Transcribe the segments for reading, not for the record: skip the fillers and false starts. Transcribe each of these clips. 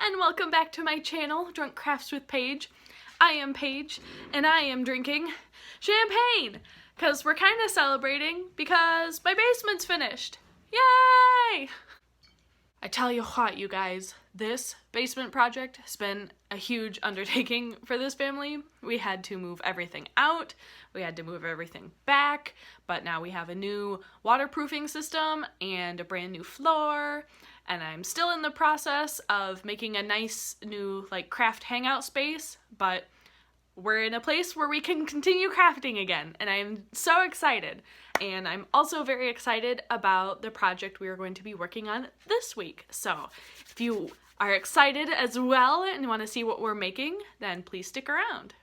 and welcome back to my channel, Drunk Crafts with Paige. I am Paige, and I am drinking champagne, because we're kind of celebrating because my basement's finished. Yay! I tell you what, you guys, this basement project has been a huge undertaking for this family. We had to move everything out, we had to move everything back, but now we have a new waterproofing system and a brand new floor, and I'm still in the process of making a nice new craft hangout space, but we're in a place where we can continue crafting again, and I'm so excited. And I'm also very excited about the project we are going to be working on this week. So if you are excited as well and want to see what we're making, then please stick around.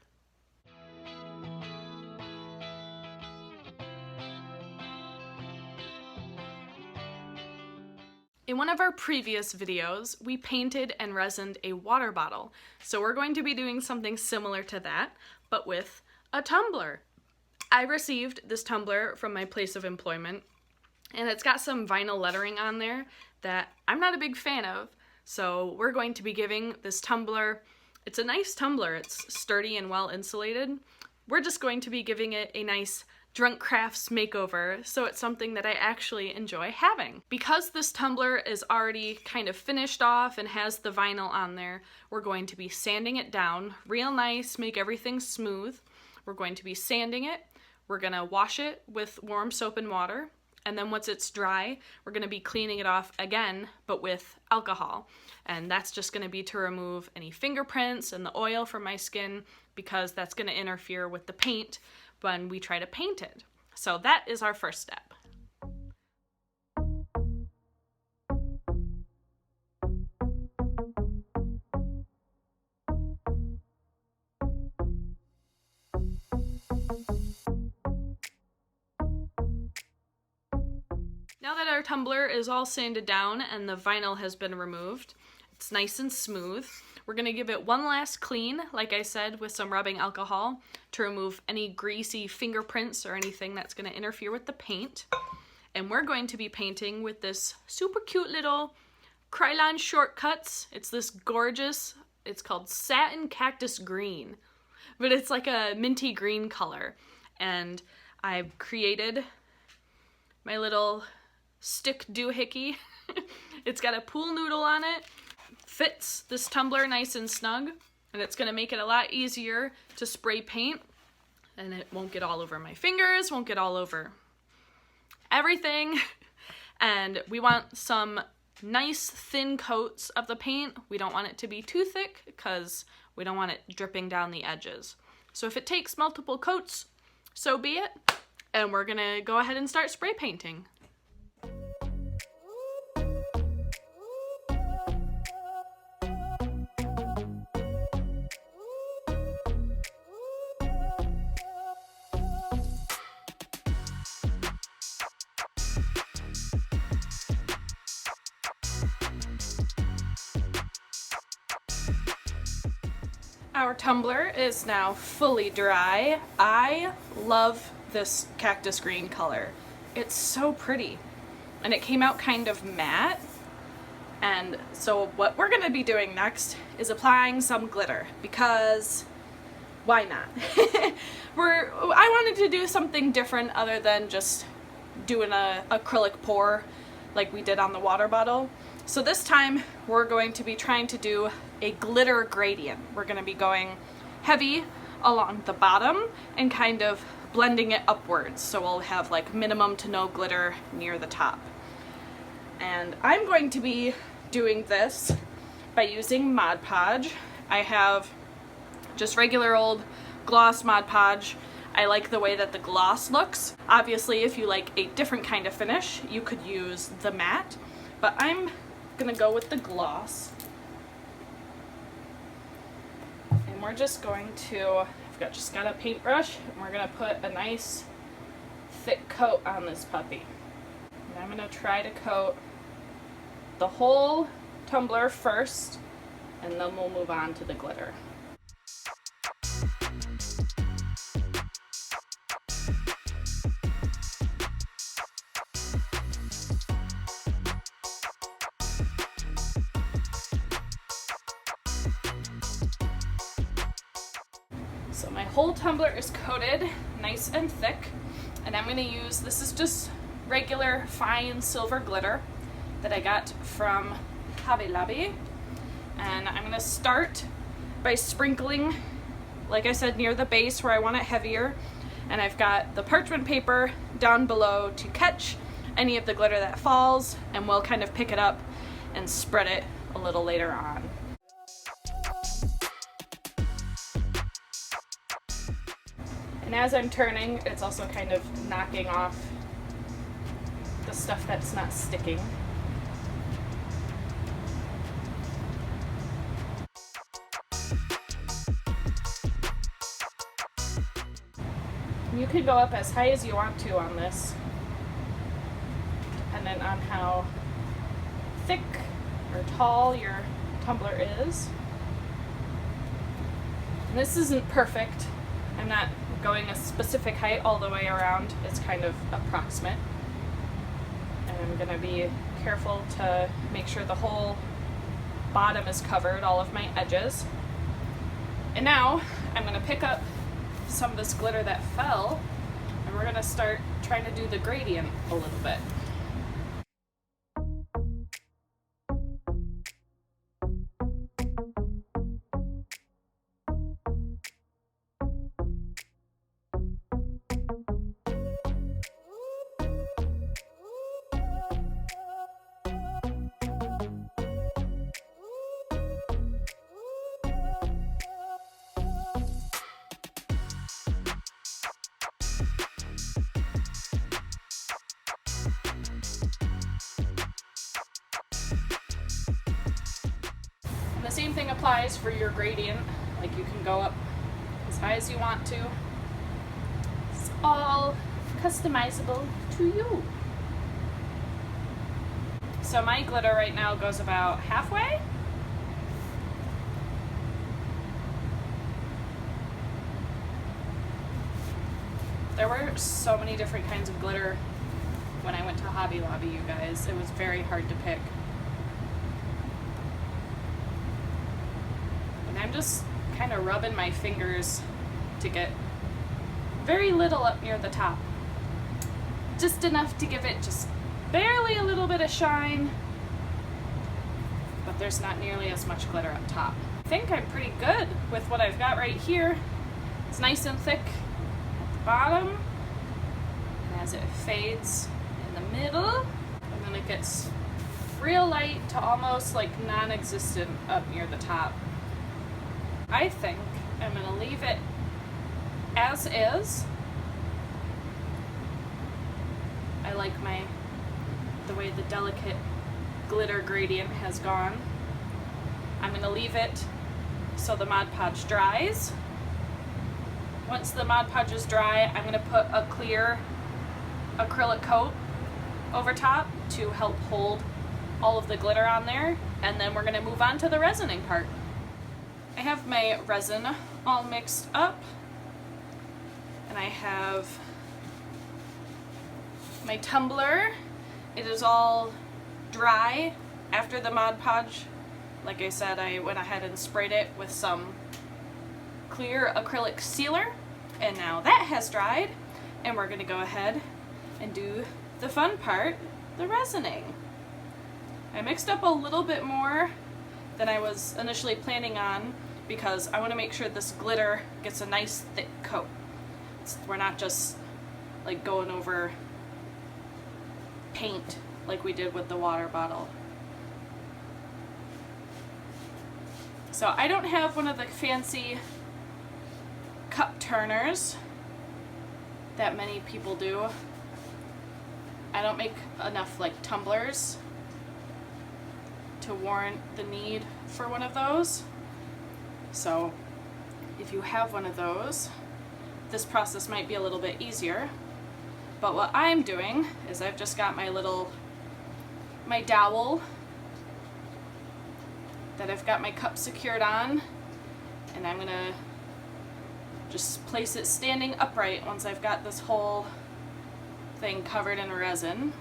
In one of our previous videos, we painted and resined a water bottle. So we're going to be doing something similar to that, but with a tumbler. I received this tumbler from my place of employment, and it's got some vinyl lettering on there that I'm not a big fan of. So we're going to be giving this tumbler, it's a nice tumbler, it's sturdy and well insulated. We're just going to be giving it a nice Drunk Crafts makeover, so it's something that I actually enjoy having. Because this tumbler is already kind of finished off and has the vinyl on there, we're going to be sanding it down real nice, make everything smooth. We're going to be sanding it, we're gonna wash it with warm soap and water, and then once it's dry, we're gonna be cleaning it off again, but with alcohol. And that's just gonna be to remove any fingerprints and the oil from my skin, because that's gonna interfere with the paint when we try to paint it. So that is our first step. Now that our tumbler is all sanded down and the vinyl has been removed, it's nice and smooth. We're gonna give it one last clean, like I said, with some rubbing alcohol to remove any greasy fingerprints or anything that's gonna interfere with the paint. And we're going to be painting with this super cute little Krylon shortcuts. It's this gorgeous, it's called Satin Cactus Green, but it's like a minty green color. And I've created my little stick doohickey. It's got a pool noodle on it. Fits this tumbler nice and snug, and it's gonna make it a lot easier to spray paint, and it won't get all over my fingers, won't get all over everything. And we want some nice thin coats of the paint. We don't want it to be too thick because we don't want it dripping down the edges. So if it takes multiple coats, so be it. And we're gonna go ahead and start spray painting. Our tumbler is now fully dry. I love this cactus green color. It's so pretty, and it came out kind of matte. And so what we're gonna be doing next is applying some glitter, because why not? I wanted to do something different other than just doing a acrylic pour like we did on the water bottle. So this time we're going to be trying to do a glitter gradient. We're going to be going heavy along the bottom and kind of blending it upwards, so we'll have like minimum to no glitter near the top. And I'm going to be doing this by using Mod Podge. I have just regular old gloss Mod Podge. I like the way that the gloss looks. Obviously, if you like a different kind of finish, you could use the matte, but I'm gonna go with the gloss. And we're just going to, I've just got a paintbrush, and we're gonna put a nice thick coat on this puppy. And I'm gonna try to coat the whole tumbler first, and then we'll move on to the glitter. So my whole tumbler is coated nice and thick, and I'm going to use, this is just regular fine silver glitter that I got from Hobby Lobby, and I'm going to start by sprinkling, like I said, near the base where I want it heavier, and I've got the parchment paper down below to catch any of the glitter that falls, and we'll kind of pick it up and spread it a little later on. And as I'm turning, it's also kind of knocking off the stuff that's not sticking. You can go up as high as you want to on this, depending on how thick or tall your tumbler is. And this isn't perfect. I'm not going a specific height all the way around. It's kind of approximate. And I'm going to be careful to make sure the whole bottom is covered, all of my edges. And now I'm going to pick up some of this glitter that fell, and we're going to start trying to do the gradient a little bit. The same thing applies for your gradient. Like, you can go up as high as you want to. It's all customizable to you. So my glitter right now goes about halfway. There were so many different kinds of glitter when I went to Hobby Lobby, you guys. It was very hard to pick. I'm just kind of rubbing my fingers to get very little up near the top. Just enough to give it just barely a little bit of shine, but there's not nearly as much glitter up top. I think I'm pretty good with what I've got right here. It's nice and thick at the bottom, and as it fades in the middle, and then it gets real light to almost like non-existent up near the top. I think I'm going to leave it as is. I like the way the delicate glitter gradient has gone. I'm going to leave it so the Mod Podge dries. Once the Mod Podge is dry, I'm going to put a clear acrylic coat over top to help hold all of the glitter on there, and then we're going to move on to the resining part. I have my resin all mixed up, and I have my tumbler. It is all dry after the Mod Podge. Like I said, I went ahead and sprayed it with some clear acrylic sealer, and now that has dried, and we're going to go ahead and do the fun part, the resining. I mixed up a little bit more than I was initially planning on, because I want to make sure this glitter gets a nice thick coat. We're not just like going over paint like we did with the water bottle. So I don't have one of the fancy cup turners that many people do. I don't make enough like tumblers to warrant the need for one of those. So if you have one of those, this process might be a little bit easier. But what I'm doing is I've just got my dowel that I've got my cup secured on, and I'm gonna just place it standing upright once I've got this whole thing covered in resin.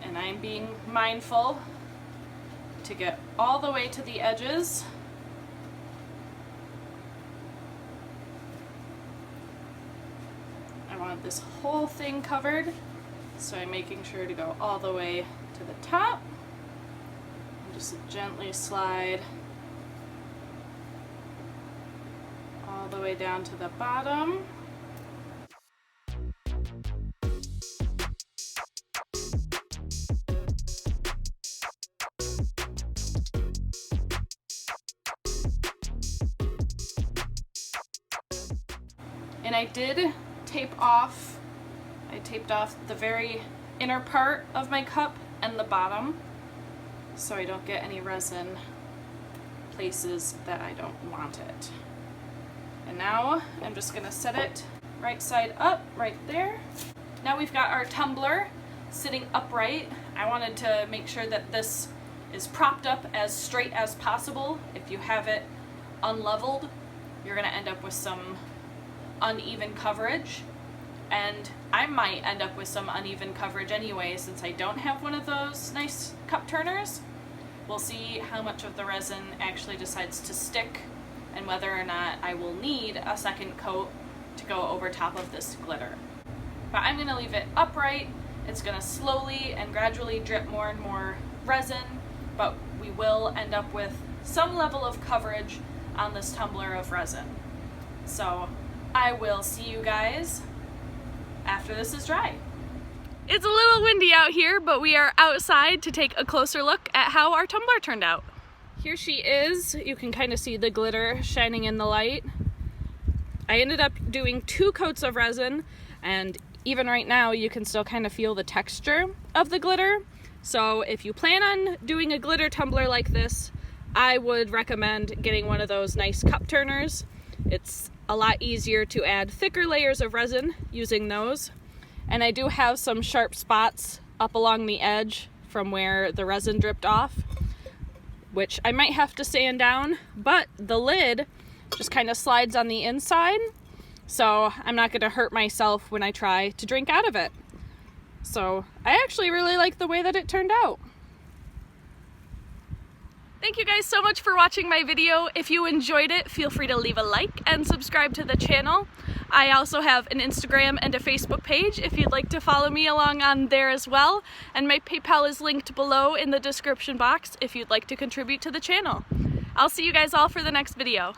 And I'm being mindful to get all the way to the edges want this whole thing covered, so I'm making sure to go all the way to the top. And just gently slide all the way down to the bottom. And I did tape off, I taped off the very inner part of my cup and the bottom so I don't get any resin places that I don't want it. And now I'm just gonna set it right side up, right there. Now we've got our tumbler sitting upright. I wanted to make sure that this is propped up as straight as possible. If you have it unleveled, you're gonna end up with some uneven coverage, and I might end up with some uneven coverage anyway since I don't have one of those nice cup turners. We'll see how much of the resin actually decides to stick and whether or not I will need a second coat to go over top of this glitter. But I'm going to leave it upright. It's going to slowly and gradually drip more and more resin, but we will end up with some level of coverage on this tumbler of resin. So I will see you guys after this is dry. It's a little windy out here, but we are outside to take a closer look at how our tumbler turned out. Here she is. You can kind of see the glitter shining in the light. I ended up doing 2 coats of resin, and even right now you can still kind of feel the texture of the glitter. So if you plan on doing a glitter tumbler like this, I would recommend getting one of those nice cup turners. It's a lot easier to add thicker layers of resin using those. And I do have some sharp spots up along the edge from where the resin dripped off, which I might have to sand down, but the lid just kind of slides on the inside, so I'm not going to hurt myself when I try to drink out of it. So I actually really like the way that it turned out. Thank you guys so much for watching my video. If you enjoyed it, feel free to leave a like and subscribe to the channel. I also have an Instagram and a Facebook page if you'd like to follow me along on there as well. And my PayPal is linked below in the description box if you'd like to contribute to the channel. I'll see you guys all for the next video.